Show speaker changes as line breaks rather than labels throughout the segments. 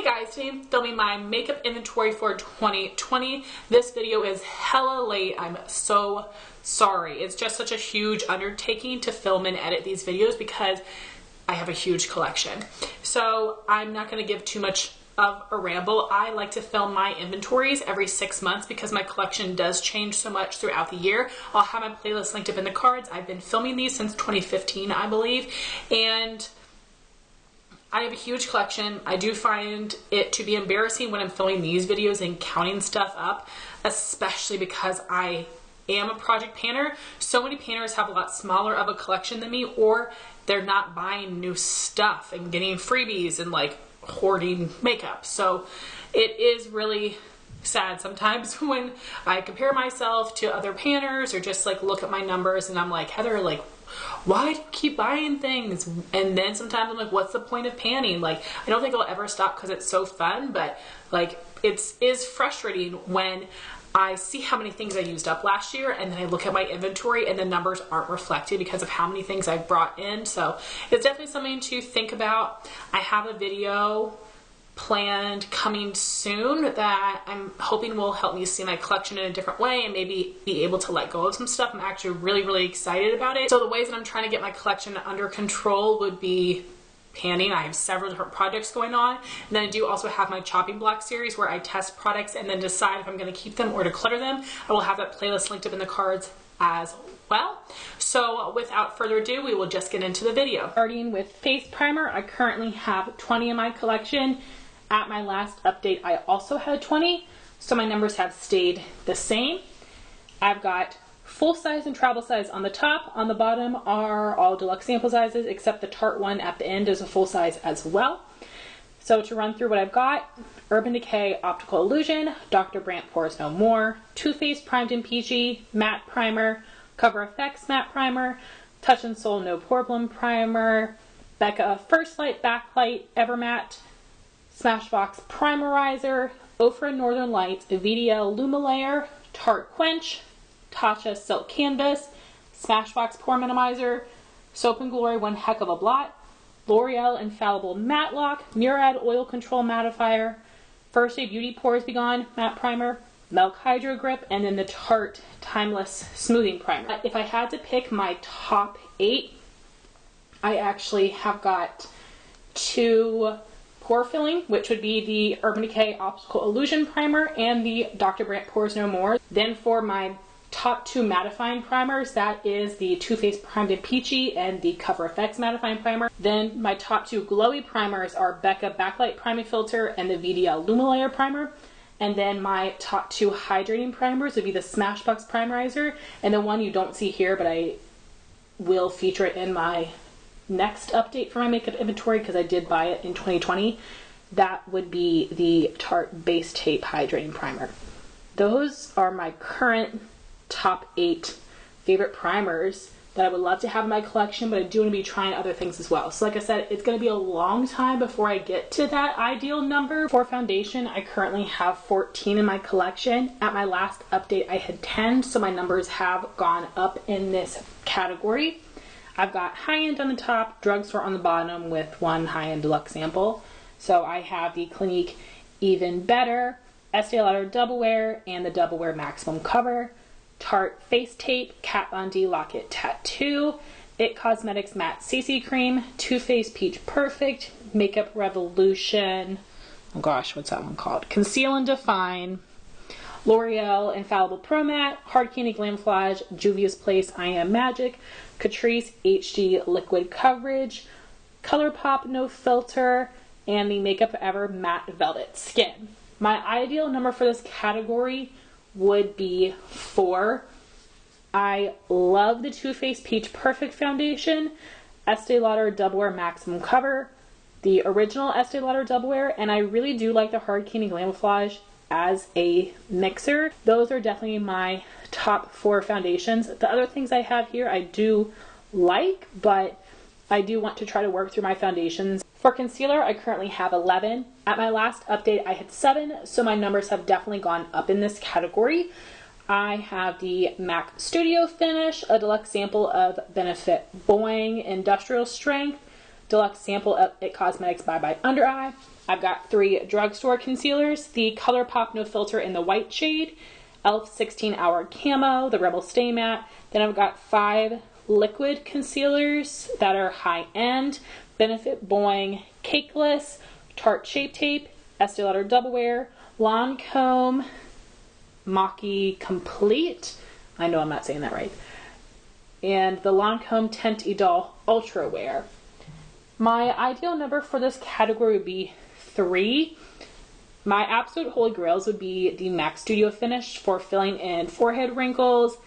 guys, today I'm filming my makeup inventory for 2020. This video is hella late. I'm so sorry. It's just such a huge undertaking to film and edit these videos because I have a huge collection. So I'm not going to give too much of a ramble. I like to film my inventories every 6 months because my collection does change so much throughout the year. I'll have my playlist linked up in the cards. I've been filming these since 2015, I believe, and I have a huge collection. I do find it to be embarrassing when I'm filming these videos and counting stuff up, especially because I am a project painter. So many painters have a lot smaller of a collection than me, or they're not buying new stuff and getting freebies and like hoarding makeup. So it is really sad sometimes when I compare myself to other painters or just like look at my numbers and I'm like, Heather, like, why do you keep buying things? And then sometimes I'm like, what's the point of panning? Like, I don't think I'll ever stop because it's so fun, but like it is frustrating when I see how many things I used up last year and then I look at my inventory and the numbers aren't reflected because of how many things I've brought in. So it's definitely something to think about. I have a video planned coming soon that I'm hoping will help me see my collection in a different way and maybe be able to let go of some stuff. I'm actually really excited about it. So the ways that I'm trying to get my collection under control would be panning. I have several different projects going on, and then I do also have my chopping block series where I test products and then decide if I'm going to keep them or declutter them. I will have that playlist linked up in the cards as well. So without further ado, we will just get into the video. Starting with face primer, I currently have 20 in my collection. At my last update, I also had 20, so my numbers have stayed the same. I've got full size and travel size on the top. On the bottom are all deluxe sample sizes, except the Tarte one at the end is a full size as well. So to run through what I've got: Urban Decay Optical Illusion, Dr. Brandt Pores No More, Too Faced Primed and Peachy Matte Primer, Cover FX Matte Primer, Touch and Soul No Problem Primer, Becca First Light Backlight Evermatte, Smashbox Primerizer, Ofra Northern Lights VDL Lumalayer, Tarte Quench, Tatcha Silk Canvas, Smashbox Pore Minimizer, Soap & Glory One Heck of a Blot, L'Oreal Infallible Matte Lock, Murad Oil Control Mattifier, First Aid Beauty Pores Be Gone Matte Primer, Milk Hydro Grip, and then the Tarte Timeless Smoothing Primer. If I had to pick my top 8, I actually have got 2 pore filling, which would be the Urban Decay Optical Illusion Primer and the Dr. Brandt Pores No More. Then for my top 2 mattifying primers, that is the Too Faced Primed and Peachy and the Cover FX Mattifying Primer. Then my top 2 glowy primers are Becca Backlight Priming Filter and the VDL Lumalayer Primer. And then my top 2 hydrating primers would be the Smashbox Primerizer and the one you don't see here, but I will feature it in my next update for my makeup inventory because I did buy it in 2020. That would be the Tarte Base Tape Hydrating Primer. Those are my current top 8 favorite primers that I would love to have in my collection, but I do want to be trying other things as well. So like I said, it's going to be a long time before I get to that ideal number. For foundation, I currently have 14 in my collection. At my last update, I had 10, so my numbers have gone up in this category. I've got high-end on the top, drugstore on the bottom with 1 high-end deluxe sample. So I have the Clinique Even Better, Estee Lauder Double Wear, and the Double Wear Maximum Cover, Tarte Face Tape, Kat Von D Lock-It Tattoo, It Cosmetics Matte CC Cream, Too Faced Peach Perfect, Makeup Revolution, oh gosh, what's that one called? Conceal and Define, L'Oreal Infallible Pro Matte, Hard Candy Glam Flage, Juvia's Place I Am Magic, Catrice HD Liquid Coverage, ColourPop No Filter, and the Makeup Forever Matte Velvet Skin. My ideal number for this category would be 4. I love the Too Faced Peach Perfect Foundation, Estee Lauder Double Wear Maximum Cover, the original Estee Lauder Double Wear, and I really do like the Hard Candy Glamouflage as a mixer. Those are definitely my top 4 foundations. The other things I have here I do like, but I do want to try to work through my foundations. For concealer, I currently have 11. At my last update, I had 7, so my numbers have definitely gone up in this category. I have the MAC Studio Finish, a deluxe sample of Benefit Boing Industrial Strength, deluxe sample of It Cosmetics Bye Bye Under Eye, I've got 3 drugstore concealers, the ColourPop No Filter in the white shade, e.l.f. 16 Hour Camo, the Rebel Stay Matte. Then I've got 5 liquid concealers that are high-end, Benefit Boing Cakeless, Tarte Shape Tape, Estee Lauder Double Wear, Lancome Maki Complete. I know I'm not saying that right. And the Lancome Teint Idole Ultra Wear. My ideal number for this category would be 3. My absolute holy grails would be the MAC Studio Finish for filling in forehead wrinkles,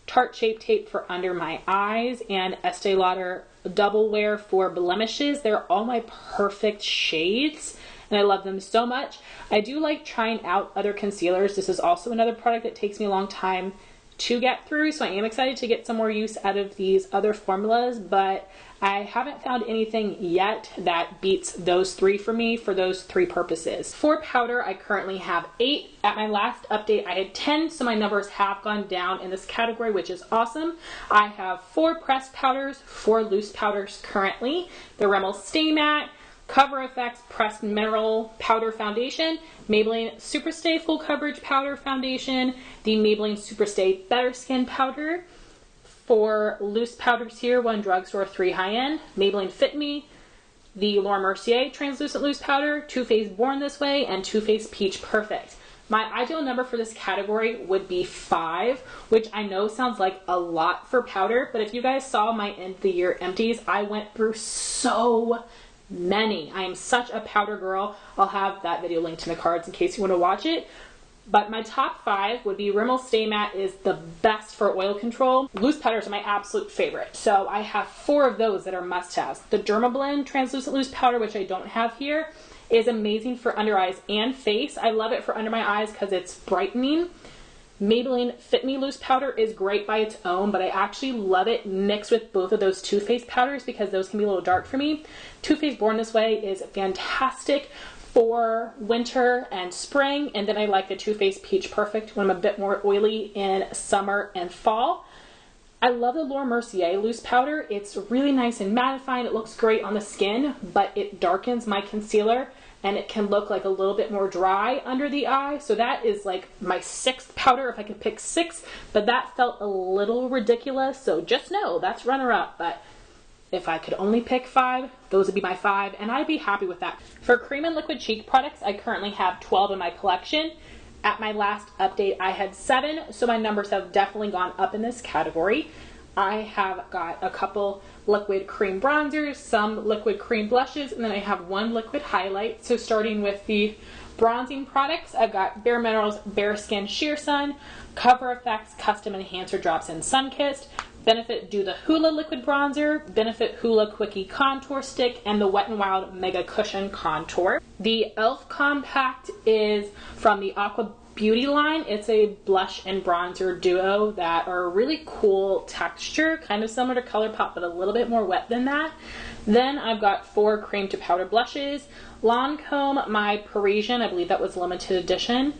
Tarte Shape Tape for under my eyes, and Estee Lauder Double Wear for blemishes. They're all my perfect shades, and I love them so much. I do like trying out other concealers. This is also another product that takes me a long time to get through, so I am excited to get some more use out of these other formulas, but I haven't found anything yet that beats those 3 for me for those 3 purposes. For powder, I currently have 8. At my last update, I had 10, so my numbers have gone down in this category, which is awesome. I have 4 pressed powders, 4 loose powders currently. The Rimmel Stay Matte, Cover FX Pressed Mineral Powder Foundation, Maybelline Superstay Full Coverage Powder Foundation, the Maybelline Superstay Better Skin Powder. 4 loose powders here, 1 drugstore, 3 high-end, Maybelline Fit Me, the Laura Mercier Translucent Loose Powder, Too Faced Born This Way, and Too Faced Peach Perfect. My ideal number for this category would be 5, which I know sounds like a lot for powder, but if you guys saw my end of the year empties, I went through so many. I am such a powder girl. I'll have that video linked in the cards in case you want to watch it. But my top 5 would be Rimmel Stay Matte is the best for oil control. Loose powders are my absolute favorite. So I have 4 of those that are must-haves. The Dermablend Translucent Loose Powder, which I don't have here, is amazing for under eyes and face. I love it for under my eyes because it's brightening. Maybelline Fit Me Loose Powder is great by its own, but I actually love it mixed with both of those Too Faced powders because those can be a little dark for me. Too Faced Born This Way is fantastic for winter and spring, and then I like the Too Faced Peach Perfect when I'm a bit more oily in summer and fall. I love the Laura Mercier loose powder. It's really nice and mattifying. It looks great on the skin, but it darkens my concealer and it can look like a little bit more dry under the eye. So that is like my 6th powder if I could pick 6, but that felt a little ridiculous. So just know that's runner up, but if I could only pick 5, those would be my 5, and I'd be happy with that. For cream and liquid cheek products, I currently have 12 in my collection. At my last update, I had 7, so my numbers have definitely gone up in this category. I have got a couple liquid cream bronzers, some liquid cream blushes, and then I have 1 liquid highlight. So starting with the bronzing products, I've got Bare Minerals Bare Skin Sheer Sun, Cover FX Custom Enhancer Drops in Sunkissed, Benefit Do the Hoola Liquid Bronzer, Benefit Hoola Quickie Contour Stick, and the Wet n Wild Mega Cushion Contour. The e.l.f. Compact is from the Aqua Beauty line. It's a blush and bronzer duo that are a really cool texture, kind of similar to ColourPop, but a little bit more wet than that. Then I've got 4 cream to powder blushes, Lancome My Parisian, I believe that was limited edition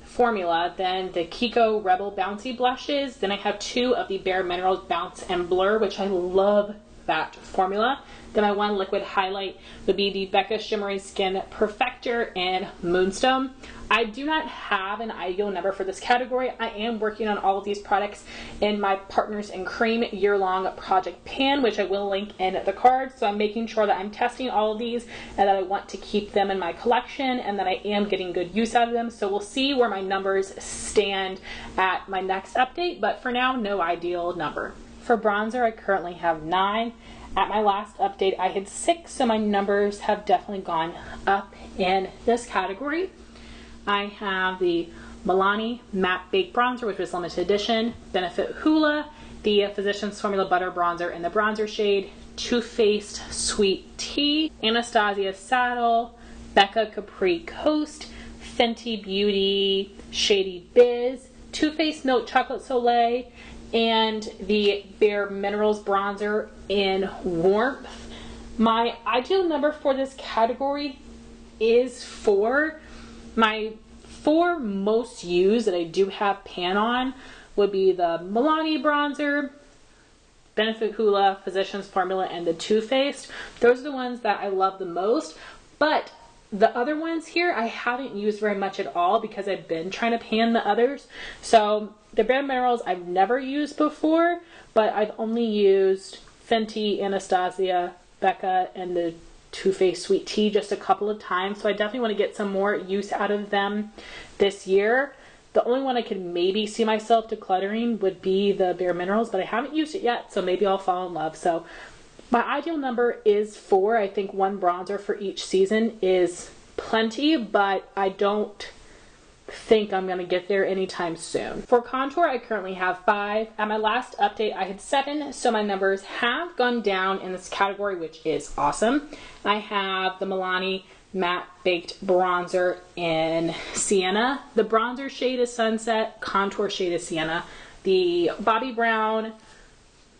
formula, then the Kiko Rebel Bouncy blushes, then I have 2 of the Bare Minerals Bounce and Blur, which I love that formula. Then my 1 liquid highlight would be the Becca Shimmery Skin Perfector in Moonstone. I do not have an ideal number for this category. I am working on all of these products in my Partners in Cream year-long project pan, which I will link in the card. So I'm making sure that I'm testing all of these and that I want to keep them in my collection and that I am getting good use out of them. So we'll see where my numbers stand at my next update, but for now, no ideal number. For bronzer, I currently have 9. At my last update, I had 6, so my numbers have definitely gone up in this category. I have the Milani Matte Baked Bronzer, which was limited edition, Benefit Hoola, the Physicians Formula Butter Bronzer in the bronzer shade, Too Faced Sweet Tea, Anastasia Saddle, Becca Capri Coast, Fenty Beauty Shady Biz, Too Faced Milk Chocolate Soleil, and the Bare Minerals Bronzer in Warmth. My ideal number for this category is 4. My 4 most used that I do have pan on would be the Milani Bronzer, Benefit Hoola, Physicians Formula, and the Too Faced. Those are the ones that I love the most, but the other ones here I haven't used very much at all because I've been trying to pan the others. So the Bare Minerals I've never used before, but I've only used Fenty, Anastasia, Becca, and the Too Faced Sweet Tea just a couple of times. So I definitely want to get some more use out of them this year. The only one I could maybe see myself decluttering would be the Bare Minerals, but I haven't used it yet, so maybe I'll fall in love. So my ideal number is 4. I think 1 bronzer for each season is plenty, but I don't think I'm going to get there anytime soon. For contour, I currently have 5. At my last update, I had 7, so my numbers have gone down in this category, which is awesome. I have the Milani Matte Baked Bronzer in Sienna. The bronzer shade is Sunset, contour shade is Sienna. The Bobbi Brown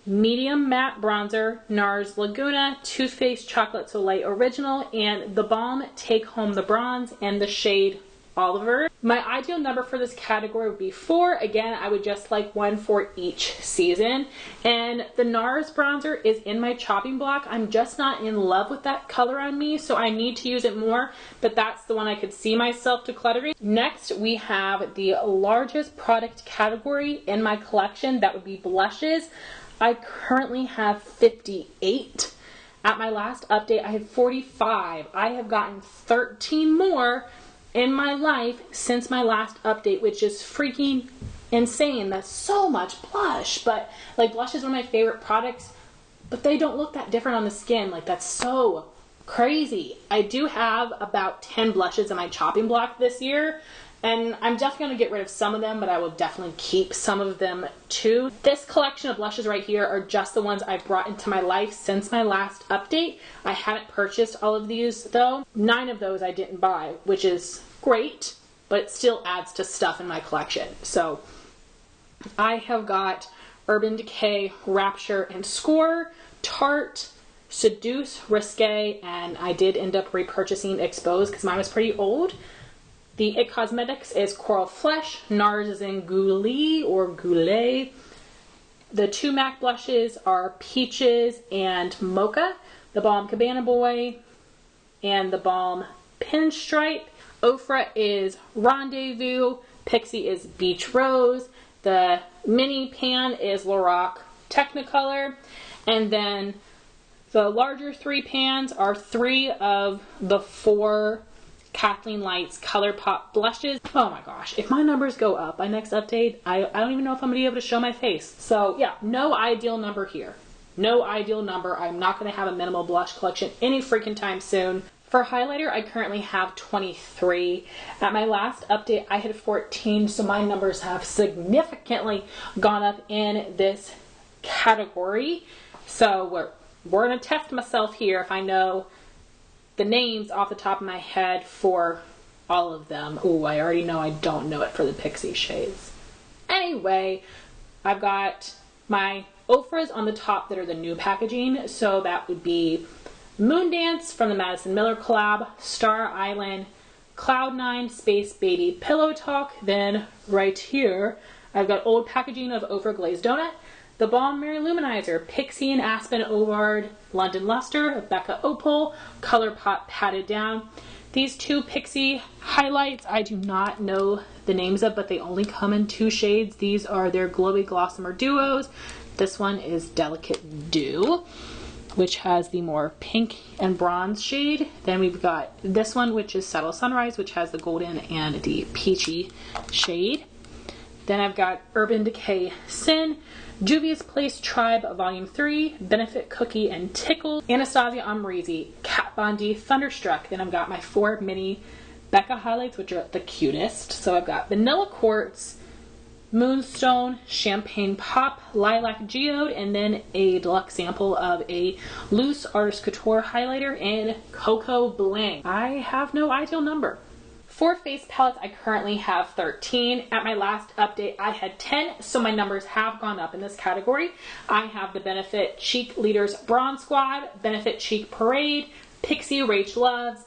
Medium Matte Bronzer, NARS Laguna, Too Faced Chocolate Soleil Original, and the Balm Take Home the Bronze, and the shade Oliver. My ideal number for this category would be 4. Again, I would just like 1 for each season. And the NARS bronzer is in my chopping block. I'm just not in love with that color on me, so I need to use it more, but that's the one I could see myself decluttering. Next, we have the largest product category in my collection. That would be blushes. I currently have 58. At my last update, I had 45. I have gotten 13 more in my life since my last update, which is freaking insane. That's so much blush. But like, blush is one of my favorite products, but they don't look that different on the skin. Like, that's so crazy. I do have about 10 blushes in my chopping block this year, and I'm definitely going to get rid of some of them, but I will definitely keep some of them too. This collection of blushes right here are just the ones I've brought into my life since my last update. I haven't purchased all of these though. 9 of those I didn't buy, which is great, but it still adds to stuff in my collection. So I have got Urban Decay, Rapture, and Score, Tarte, Seduce, Risque, and I did end up repurchasing Expose because mine was pretty old. The It Cosmetics is Coral Flesh, NARS is in Goulet or Goulet. The 2 MAC blushes are Peaches and Mocha. The Balm Cabana Boy and the Balm Pinstripe. Ofra is Rendezvous. Pixie is Beach Rose. The mini pan is Lorac Technicolor. And then the larger 3 pans are 3 of the 4 Kathleen Lights ColourPop blushes. Oh my gosh, if my numbers go up by next update, I don't even know if I'm going to be able to show my face. So yeah, no ideal number here. No ideal number. I'm not going to have a minimal blush collection any freaking time soon. For highlighter, I currently have 23. At my last update, I had 14, so my numbers have significantly gone up in this category. So we're going to test myself here if I know the names off the top of my head for all of them. Ooh, I already know I don't know it for the Pixie shades. Anyway, I've got my Ofras on the top that are the new packaging. So that would be Moondance from the Madison Miller collab, Star Island, Cloud9, Space Baby Pillow Talk. Then right here, I've got old packaging of Ofra Glazed Donut, the Balm Mirror Luminizer, Pixie and Aspen Ovard, London Luster, Becca Opal, ColourPop Patted Down. These 2 Pixie highlights I do not know the names of, but they only come in 2 shades. These are their Glowy Glossomer Duos. This one is Delicate Dew, which has the more pink and bronze shade. Then we've got this one, which is Subtle Sunrise, which has the golden and the peachy shade. Then I've got Urban Decay Sin, Juvia's Place Tribe Volume 3, Benefit Cookie and Tickle, Anastasia Amrezy, Kat Von D Thunderstruck. Then I've got my 4 mini Becca highlights, which are the cutest. So I've got Vanilla Quartz, Moonstone, Champagne Pop, Lilac Geode, and then a deluxe sample of a loose Artist Couture highlighter in Cocoa Bling. I have no ideal number. For face palettes, I currently have 13. At my last update, I had 10, so my numbers have gone up in this category. I have the Benefit Cheek Leaders Bronze Squad, Benefit Cheek Parade, Pixie Rage Loves,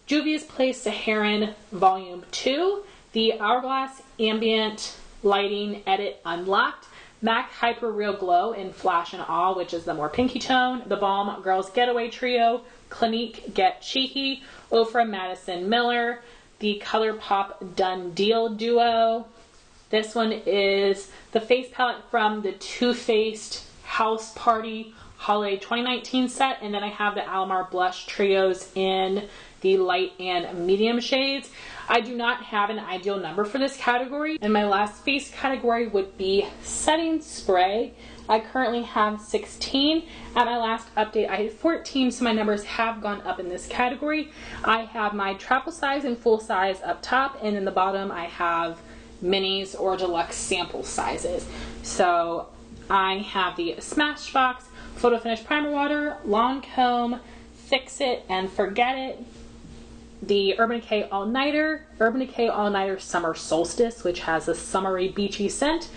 Juvia's Place Saharan Volume 2, the Hourglass Ambient Lighting Edit Unlocked, MAC Hyper Real Glow in Flash and Awe, which is the more pinky tone, the Balm Girls Getaway Trio, Clinique Get Cheeky, Ofra Madison Miller, the ColourPop Done Deal Duo. This one is the face palette from the Too Faced House Party Holiday 2019 set, and then I have the Alamar Blush Trios in the light and medium shades. I do not have an ideal number for this category, and my last face category would be setting spray. I currently have 16. At my last update, I had 14, so my numbers have gone up in this category. I have my travel size and full size up top, and in the bottom I have minis or deluxe sample sizes. So I have the Smashbox Photo Finish Primer Water, Lancome, Fix It and Forget It, the Urban Decay All Nighter Summer Solstice, which has a summery beachy scent,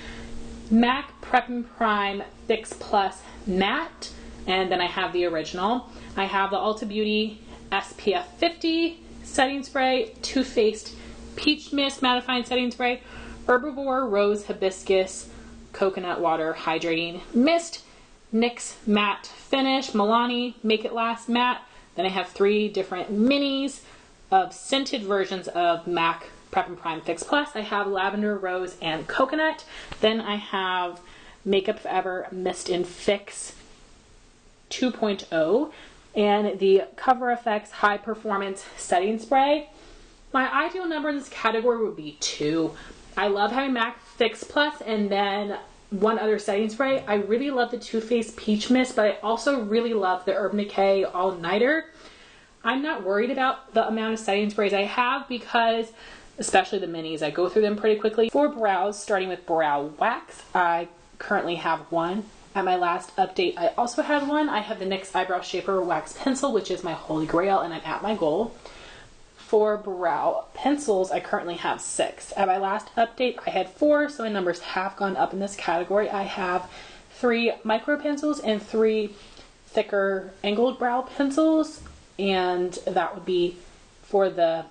MAC Prep and Prime Fix Plus Matte, and then I have the original. I have the Ulta Beauty SPF 50 setting spray, Too Faced Peach Mist Mattifying Setting Spray, Herbivore Rose Hibiscus Coconut Water Hydrating Mist, NYX Matte Finish, Milani Make It Last Matte. Then I have 3 different minis of scented versions of MAC Prep and Prime Fix Plus. I have Lavender, Rose, and Coconut. Then I have Makeup Forever Mist and Fix 2.0 and the Cover FX High Performance Setting Spray. My ideal number in this category would be 2. I love having MAC Fix Plus and then one other setting spray. I really love the Too Faced Peach Mist, but I also really love the Urban Decay All Nighter. I'm not worried about the amount of setting sprays I have because, especially the minis, I go through them pretty quickly. For brows, starting with brow wax, I currently have 1. At my last update, I also had 1. I have the NYX Eyebrow Shaper Wax Pencil, which is my holy grail, and I'm at my goal. For brow pencils, I currently have 6. At my last update, I had 4, so my numbers have gone up in this category. I have 3 micro pencils and 3 thicker angled brow pencils, and that would be for the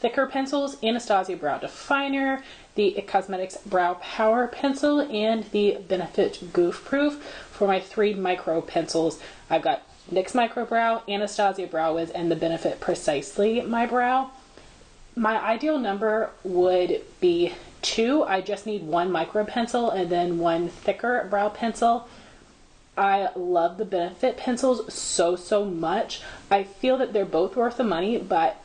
thicker pencils, Anastasia Brow Definer, the IT Cosmetics Brow Power Pencil, and the Benefit Goof Proof. For my 3 micro pencils, I've got NYX Micro Brow, Anastasia Brow Wiz, and the Benefit Precisely My Brow. My ideal number would be 2. I just need 1 micro pencil and then 1 thicker brow pencil. I love the Benefit pencils so much. I feel that they're both worth the money, but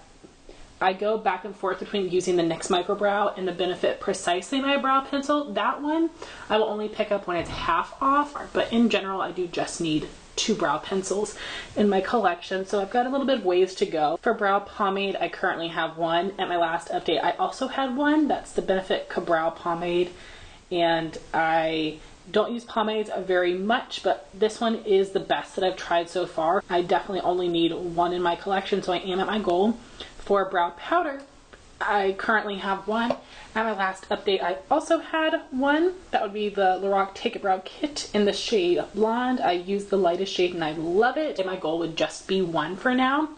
I go back and forth between using the NYX Micro Brow and the Benefit Precisely My Brow Pencil. That one I will only pick up when it's half off, but in general I do just need 2 brow pencils in my collection, so I've got a little bit of ways to go. For brow pomade, I currently have 1. At my last update, I also had 1. That's the Benefit Ka-Brow Pomade, and I don't use pomades very much, but this one is the best that I've tried so far. I definitely only need 1 in my collection, so I am at my goal. For brow powder, I currently have 1. At my last update, I also had 1. That would be the Lorac Take It Brow Kit in the shade Blonde. I use the lightest shade and I love it. And my goal would just be 1 for now.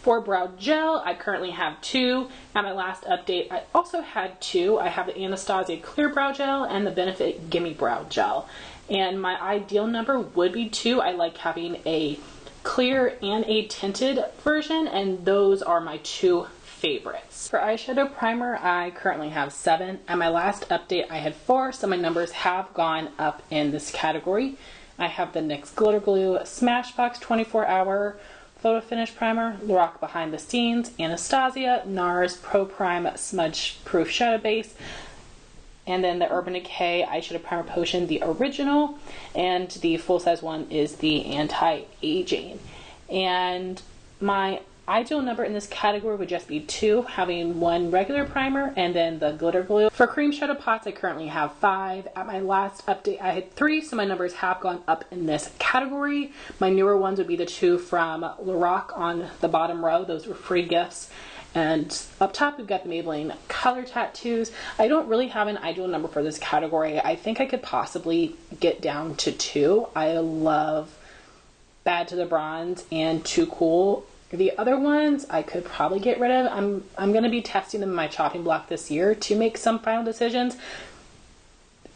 For brow gel, I currently have 2. At my last update, I also had 2. I have the Anastasia Clear Brow Gel and the Benefit Gimme Brow Gel. And my ideal number would be 2. I like having a clear and a tinted version, and those are my 2 favorites. For eyeshadow primer, I currently have 7. At my last update, I had 4, so my numbers have gone up in this category. I have the NYX Glitter Glue Smashbox 24-Hour Photo Finish Primer, Lorac Behind the Scenes, Anastasia, NARS Pro Prime Smudge Proof Shadow Base, and then the Urban Decay Eyeshadow Primer Potion, the original, and the full-size one is the Anti-Aging. And my ideal number in this category would just be 2, having 1 regular primer and then the glitter glue. For cream shadow pots, I currently have 5. At my last update, I had 3, so my numbers have gone up in this category. My newer ones would be the 2 from Lorac on the bottom row. Those were free gifts. And up top, we've got the Maybelline Color Tattoos. I don't really have an ideal number for this category. I think I could possibly get down to 2. I love Bad to the Bronze and Too Cool. The other ones I could probably get rid of. I'm going to be testing them in my chopping block this year to make some final decisions.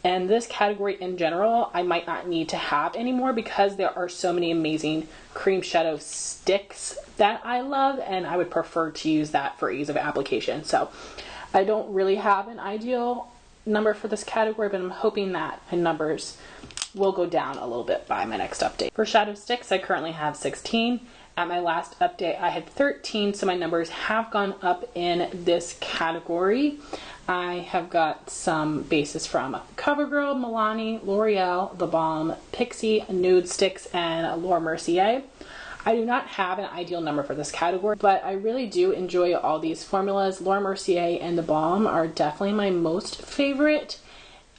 And this category in general, I might not need to have anymore because there are so many amazing cream shadow sticks that I love, and I would prefer to use that for ease of application. So I don't really have an ideal number for this category, but I'm hoping that my numbers will go down a little bit by my next update. For shadow sticks, I currently have 16. At my last update, I had 13, so my numbers have gone up in this category. I have got some bases from CoverGirl, Milani, L'Oreal, The Balm, Pixie, Nude Sticks, and Laura Mercier. I do not have an ideal number for this category, but I really do enjoy all these formulas. Laura Mercier and The Balm are definitely my most favorite.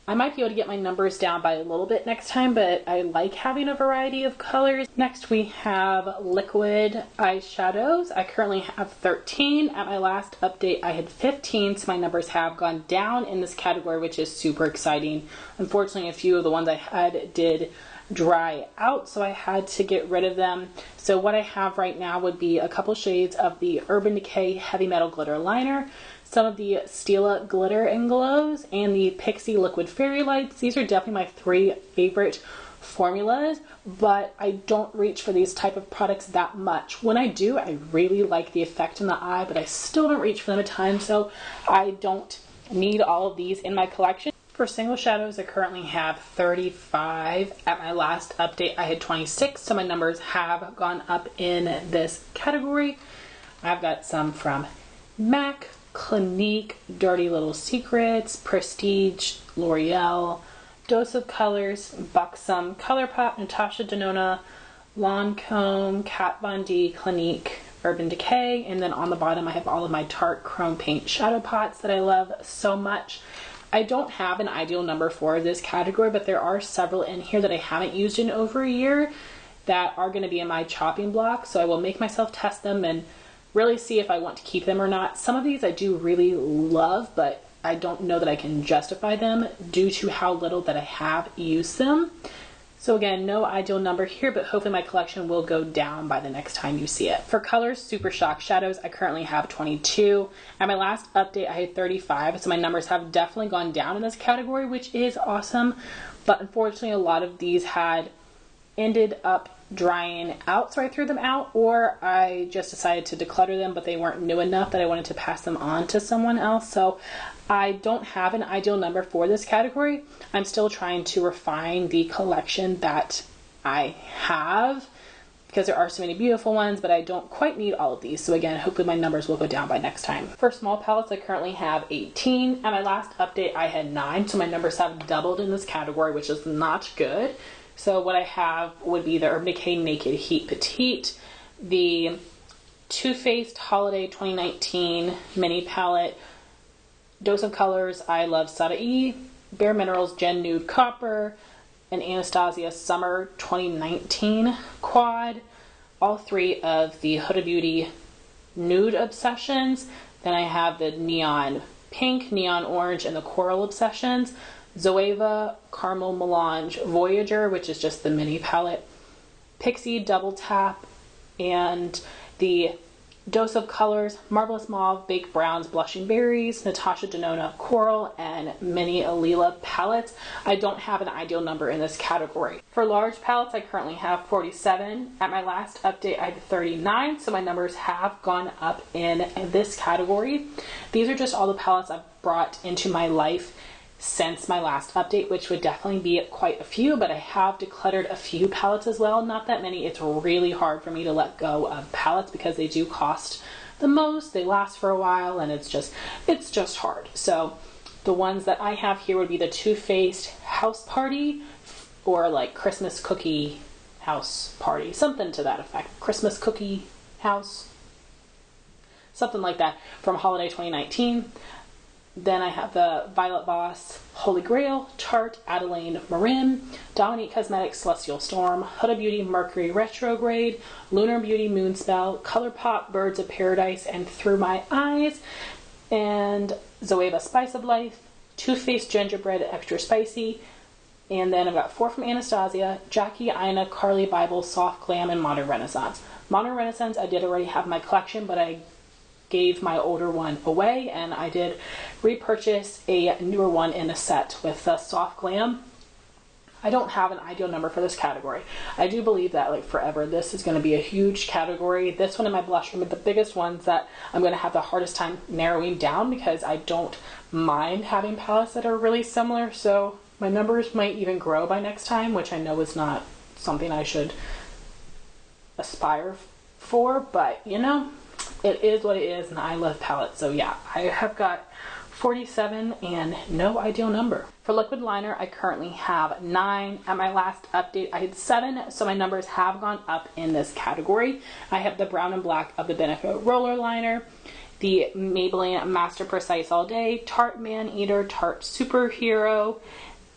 I might be able to get my numbers down by a little bit next time, but I like having a variety of colors. Next we have liquid eyeshadows. I currently have 13. At my last update I had 15, so my numbers have gone down in this category, which is super exciting. Unfortunately, a few of the ones I had did dry out, so I had to get rid of them. So what I have right now would be a couple shades of the Urban Decay Heavy Metal Glitter Liner, some of the Stila Glitter and Glows, and the Pixie Liquid Fairy Lights. These are definitely my 3 favorite formulas, but I don't reach for these type of products that much. When I do, I really like the effect in the eye, but I still don't reach for them a ton, so I don't need all of these in my collection. For single shadows, I currently have 35. At my last update, I had 26, so my numbers have gone up in this category. I've got some from MAC, Clinique, Dirty Little Secrets, Prestige, L'Oreal, Dose of Colors, Buxom, ColourPop, Natasha Denona, Lancome, Kat Von D, Clinique, Urban Decay, and then on the bottom I have all of my Tarte Chrome Paint shadow pots that I love so much. I don't have an ideal number for this category, but there are several in here that I haven't used in over a year that are going to be in my chopping block, so I will make myself test them and really see if I want to keep them or not. Some of these I do really love, but I don't know that I can justify them due to how little that I have used them. So again, no ideal number here, but hopefully my collection will go down by the next time you see it. For colors, Super Shock Shadows, I currently have 22. At my last update, I had 35, so my numbers have definitely gone down in this category, which is awesome. But unfortunately, a lot of these had ended up drying out, so I threw them out, or I just decided to declutter them, but they weren't new enough that I wanted to pass them on to someone else. So I don't have an ideal number for this category. I'm still trying to refine the collection that I have because there are so many beautiful ones, but I don't quite need all of these. So again, hopefully my numbers will go down by next time. For small palettes, I currently have 18. At my last update, I had 9, so my numbers have doubled in this category, which is not good. So what I have would be the Urban Decay Naked Heat Petite, the Too Faced Holiday 2019 Mini Palette, Dose of Colors I Love Sadae, Bare Minerals Gen Nude Copper, and Anastasia Summer 2019 Quad, all 3 of the Huda Beauty Nude Obsessions. Then I have the Neon Pink, Neon Orange, and the Coral Obsessions. Zoeva Caramel Melange Voyager, which is just the mini palette, Pixie Double Tap, and the Dose of Colors Marvelous Mauve, Baked Browns, Blushing Berries, Natasha Denona Coral, and Mini Alila palettes. I don't have an ideal number in this category. For large palettes, I currently have 47. At my last update, I had 39, so my numbers have gone up in this category. These are just all the palettes I've brought into my life since my last update, which would definitely be quite a few, but I have decluttered a few palettes as well. Not that many. It's really hard for me to let go of palettes because they do cost the most, they last for a while, and it's just hard. So the ones that I have here would be the Too Faced House Party, or like Christmas Cookie House Party, something to that effect. Christmas Cookie House, something like that, from Holiday 2019. Then I have the Violet Voss Holy Grail, Tarte Adeline Marin, Dominique Cosmetics Celestial Storm, Huda Beauty Mercury Retrograde, Lunar Beauty Moonspell, ColourPop Birds of Paradise and Through My Eyes, and Zoeva Spice of Life, Too Faced Gingerbread Extra Spicy, and then I've got 4 from Anastasia, Jackie Aina Carly Bible Soft Glam, and Modern Renaissance. Modern Renaissance I did already have in my collection, but I gave my older one away, and I did repurchase a newer one in a set with the Soft Glam. I don't have an ideal number for this category. I do believe that like forever this is going to be a huge category. This one and my blush room are the biggest ones that I'm going to have the hardest time narrowing down, because I don't mind having palettes that are really similar. So my numbers might even grow by next time, which I know is not something I should aspire for, but you know, it is what it is, and I love palettes. So yeah, I have got 47 and no ideal number. For liquid liner, I currently have 9. At my last update, I had 7, so my numbers have gone up in this category. I have the brown and black of the Benefit Roller Liner, the Maybelline Master Precise All Day, Tarte Man Eater, Tarte Superhero.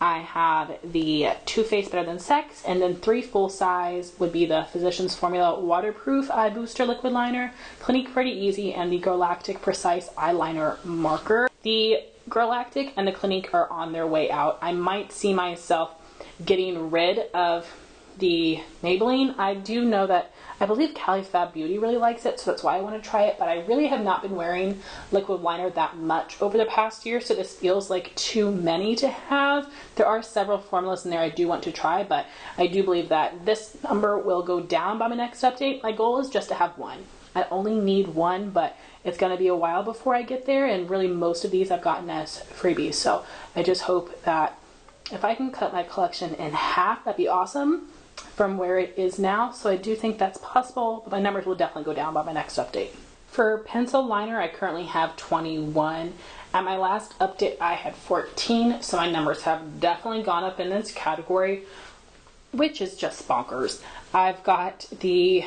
I have the Too Faced Better Than Sex, and then 3 full size would be the Physicians Formula Waterproof Eye Booster Liquid Liner, Clinique Pretty Easy, and the Galactic Precise Eyeliner Marker. The Galactic and the Clinique are on their way out. I might see myself getting rid of the Maybelline. I do know that I believe Cali Fab Beauty really likes it, so that's why I want to try it, but I really have not been wearing liquid liner that much over the past year, so this feels like too many to have. There are several formulas in there I do want to try, but I do believe that this number will go down by my next update. My goal is just to have one. I only need one, but it's going to be a while before I get there, and really most of these I've gotten as freebies, so I just hope that if I can cut my collection in half, that'd be awesome from where it is now. So I do think that's possible, but my numbers will definitely go down by my next update. For pencil liner, I currently have 21. At my last update, I had 14, so my numbers have definitely gone up in this category, which is just bonkers. I've got the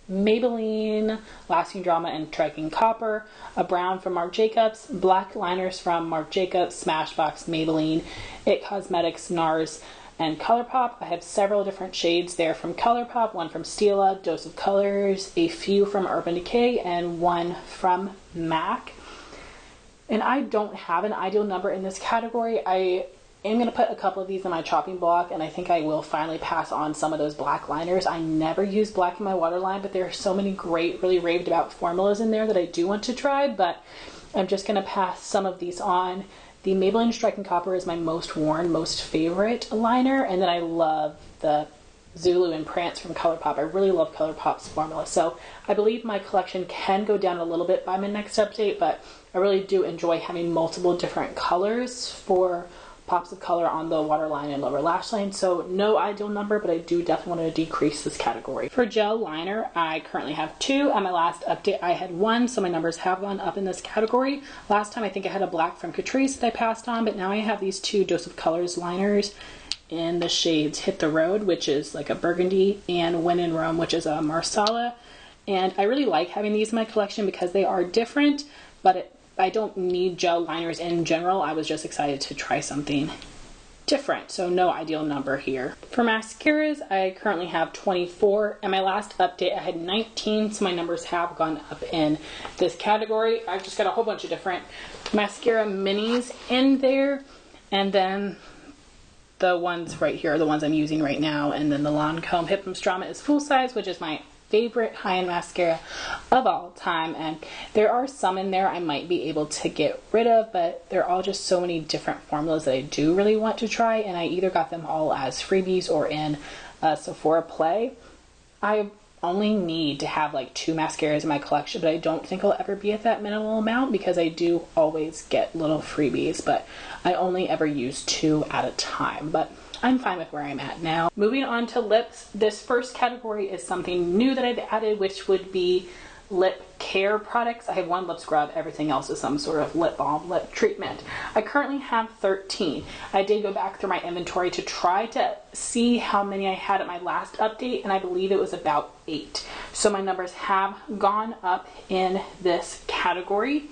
Maybelline Lasting Drama and Striking Copper, a brown from Marc Jacobs, black liners from Marc Jacobs, Smashbox, Maybelline, IT Cosmetics, NARS, and ColourPop. I have several different shades there from ColourPop, one from Stila, Dose of Colors, a few from Urban Decay, and one from MAC. And I don't have an ideal number in this category. I am going to put a couple of these in my chopping block, and I think I will finally pass on some of those black liners. I never use black in my waterline, but there are so many great, really raved about formulas in there that I do want to try, but I'm just going to pass some of these on. The Maybelline Striking Copper is my most worn, most favorite liner, and then I love the Zulu and Prance from ColourPop. I really love ColourPop's formula, so I believe my collection can go down a little bit by my next update, but I really do enjoy having multiple different colors for pops of color on the waterline and lower lash line, so no ideal number, but I do definitely want to decrease this category. For gel liner, I currently have 2. At my last update, I had 1, so my numbers have gone up in this category. Last time, I think I had a black from Catrice that I passed on, but now I have these 2 Dose of Colors liners in the shades Hit the Road, which is like a burgundy, and When in Rome, which is a Marsala. And I really like having these in my collection because they are different, but I don't need gel liners in general. I was just excited to try something different, so no ideal number here. For mascaras, I currently have 24. At my last update, I had 19, so my numbers have gone up in this category. I've just got a whole bunch of different mascara minis in there, and then the ones right here are the ones I'm using right now, and then the Lancome Hip Drama is full size, which is my favorite high-end mascara of all time, and there are some in there I might be able to get rid of, but they're all just so many different formulas that I do really want to try, and I either got them all as freebies or in Sephora Play. I only need to have like 2 mascaras in my collection, but I don't think I'll ever be at that minimal amount because I do always get little freebies, but I only ever use 2 at a time, but I'm fine with where I'm at now. Moving on to lips, this first category is something new that I've added, which would be lip care products. I have 1 lip scrub, everything else is some sort of lip balm, lip treatment. I currently have 13. I did go back through my inventory to try to see how many I had at my last update, and I believe it was about 8. So my numbers have gone up in this category.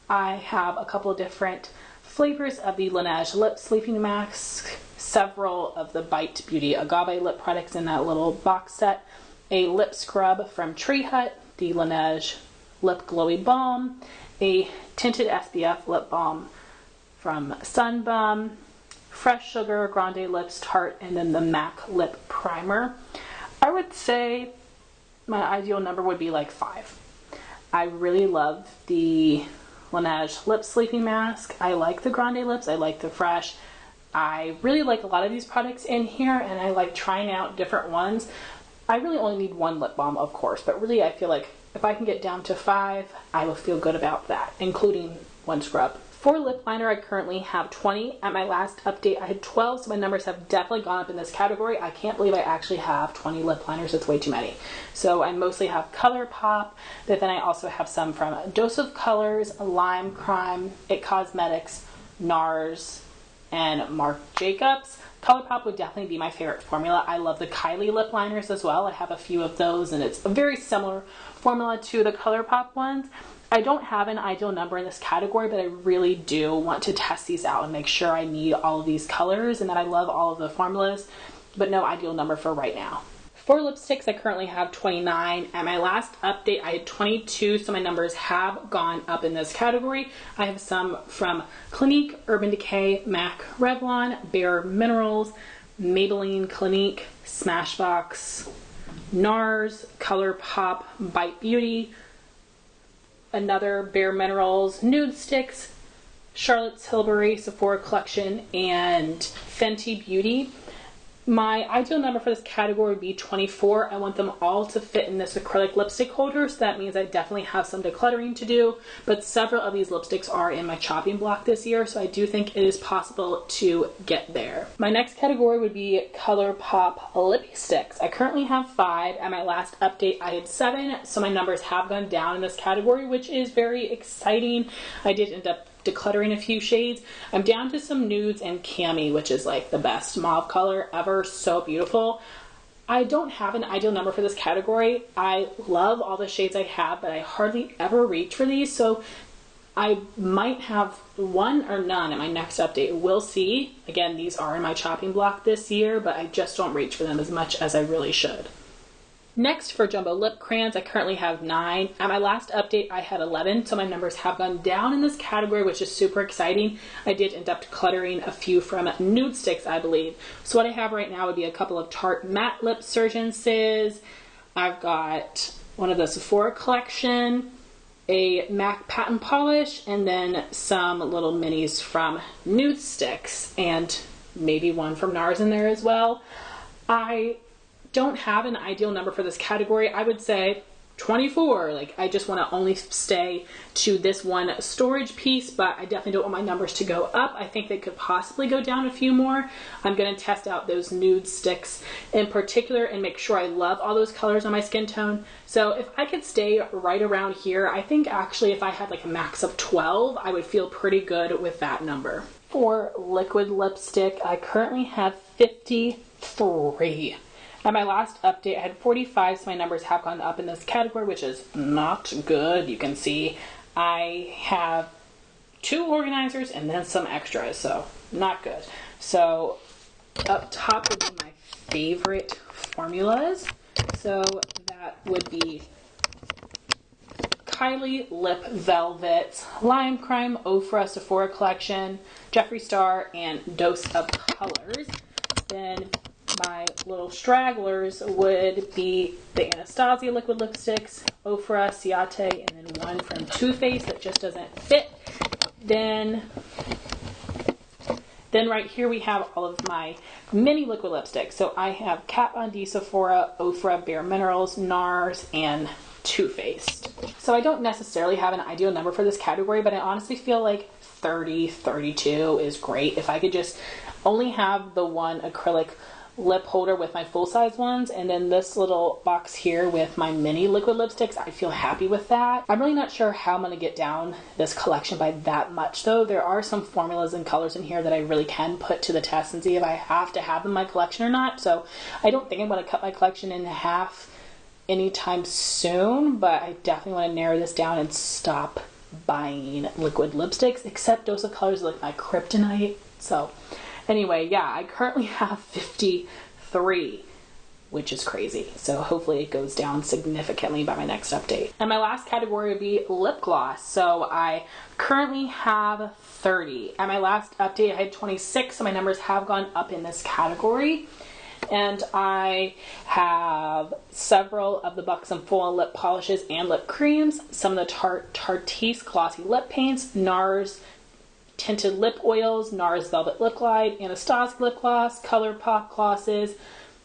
I have a couple of different flavors of the Laneige Lip Sleeping Mask, several of the Bite Beauty Agave lip products in that little box set, a lip scrub from Tree Hut, the Laneige Lip Glowy Balm, a tinted SPF lip balm from Sun Bum, Fresh Sugar Grande Lips Tarte, and then the MAC Lip Primer. I would say my ideal number would be like 5. I really love the Laneige Lip Sleeping Mask. I like the Grande Lips. I like the Fresh. I really like a lot of these products in here, and I like trying out different ones. I really only need one lip balm, of course, but really I feel like if I can get down to 5, I will feel good about that, including one scrub. For lip liner, I currently have 20. At my last update, I had 12, so my numbers have definitely gone up in this category. I can't believe I actually have 20 lip liners. It's way too many. So I mostly have ColourPop, but then I also have some from Dose of Colors, Lime Crime, It Cosmetics, NARS, and Marc Jacobs. ColourPop would definitely be my favorite formula. I love the Kylie lip liners as well. I have a few of those, and it's a very similar formula to the ColourPop ones. I don't have an ideal number in this category, but I really do want to test these out and make sure I need all of these colors and that I love all of the formulas, but no ideal number for right now. For lipsticks, I currently have 29. At my last update, I had 22, so my numbers have gone up in this category. I have some from Clinique, Urban Decay, MAC Revlon, Bare Minerals, Maybelline Clinique, Smashbox, NARS, ColourPop, Bite Beauty, another Bare Minerals, Nude Sticks, Charlotte Tilbury, Sephora Collection, and Fenty Beauty. My ideal number for this category would be 24. I want them all to fit in this acrylic lipstick holder, so that means I definitely have some decluttering to do, but several of these lipsticks are in my chopping block this year, so I do think it is possible to get there. My next category would be ColourPop lipsticks. I currently have 5. At my last update, I had 7, so my numbers have gone down in this category, which is very exciting. I did end up decluttering a few shades. I'm down to some nudes and cami, which is like the best mauve color ever. So beautiful. I don't have an ideal number for this category. I love all the shades I have, but I hardly ever reach for these, so I might have 1 or none at my next update. We'll see. Again, these are in my chopping block this year, but I just don't reach for them as much as I really should. Next, for jumbo lip crayons, I currently have 9. At my last update, I had 11, so my numbers have gone down in this category, which is super exciting. I did end up decluttering a few from Nude Sticks, I believe. So what I have right now would be a couple of Tarte Matte Lip Surgences. I've got one of the Sephora Collection, a MAC Patent Polish, and then some little minis from Nude Sticks, and maybe one from NARS in there as well. I don't have an ideal number for this category. I would say 24. Like, I just want to only stay to this one storage piece, but I definitely don't want my numbers to go up. I think they could possibly go down a few more. I'm going to test out those Nude Sticks in particular and make sure I love all those colors on my skin tone. So if I could stay right around here, I think actually if I had like a max of 12, I would feel pretty good with that number. For liquid lipstick, I currently have 53. At my last update, I had 45, so my numbers have gone up in this category, which is not good. You can see I have 2 organizers and then some extras, so not good. So up top would be my favorite formulas. So that would be Kylie Lip Velvet, Lime Crime, Ofra, Sephora Collection, Jeffree Star, and Dose of Colors. Then my little stragglers would be the Anastasia liquid lipsticks, Ofra, Ciate, and then one from Too Faced that just doesn't fit. Then right here we have all of my mini liquid lipsticks. So I have Kat Von D, Sephora, Ofra, Bare Minerals, NARS, and Too Faced. So I don't necessarily have an ideal number for this category, but I honestly feel like 30, 32 is great. If I could just only have the one acrylic lip holder with my full-size ones, and then this little box here with my mini liquid lipsticks, I feel happy with that. I'm really not sure how I'm going to get down this collection by that much, though. There are some formulas and colors in here that I really can put to the test and see if I have to have them in my collection or not. So I don't think I'm going to cut my collection in half anytime soon, but I definitely want to narrow this down and stop buying liquid lipsticks, except Dose of Colors like my kryptonite. So anyway, yeah, I currently have 53, which is crazy. So hopefully it goes down significantly by my next update. And my last category would be lip gloss. So I currently have 30. At my last update, I had 26, so my numbers have gone up in this category. And I have several of the Buxom Full lip polishes and lip creams, some of the Tarte's glossy lip paints, NARS tinted lip oils, NARS velvet lip glide, Anastasia lip gloss, ColourPop glosses,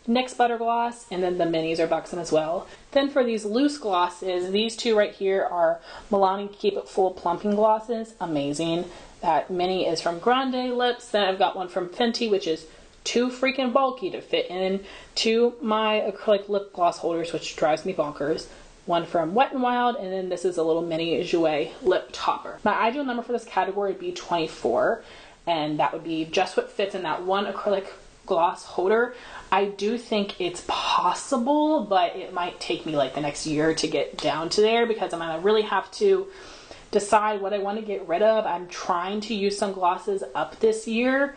NYX butter gloss, and then the minis are Buxom as well. Then for these loose glosses, these two right here are Milani Keep It Full plumping glosses, amazing. That mini is from Grande Lips. Then I've got one from Fenty, which is too freaking bulky to fit into my acrylic lip gloss holders, which drives me bonkers. One from Wet n Wild, and then this is a little mini Jouer lip topper. My ideal number for this category would be 24, and that would be just what fits in that one acrylic gloss holder. I do think it's possible, but it might take me like the next year to get down to there because I'm gonna really have to decide what I want to get rid of. I'm trying to use some glosses up this year,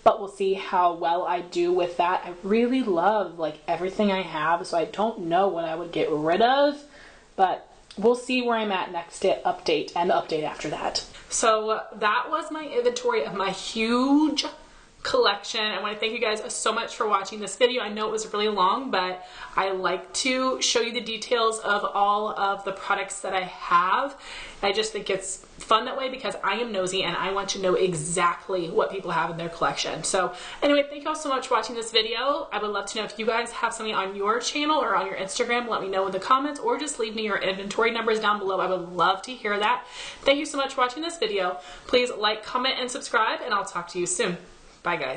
but we'll see how well I do with that. I really love like everything I have, so I don't know what I would get rid of, but we'll see where I'm at next update and the update after that. So that was my inventory of my huge collection. I want to thank you guys so much for watching this video. I know it was really long, but I like to show you the details of all of the products that I have. I just think it's fun that way because I am nosy and I want to know exactly what people have in their collection. So anyway, thank you all so much for watching this video. I would love to know if you guys have something on your channel or on your Instagram. Let me know in the comments or just leave me your inventory numbers down below. I would love to hear that. Thank you so much for watching this video. Please like, comment, and subscribe, and I'll talk to you soon. Bye, guys.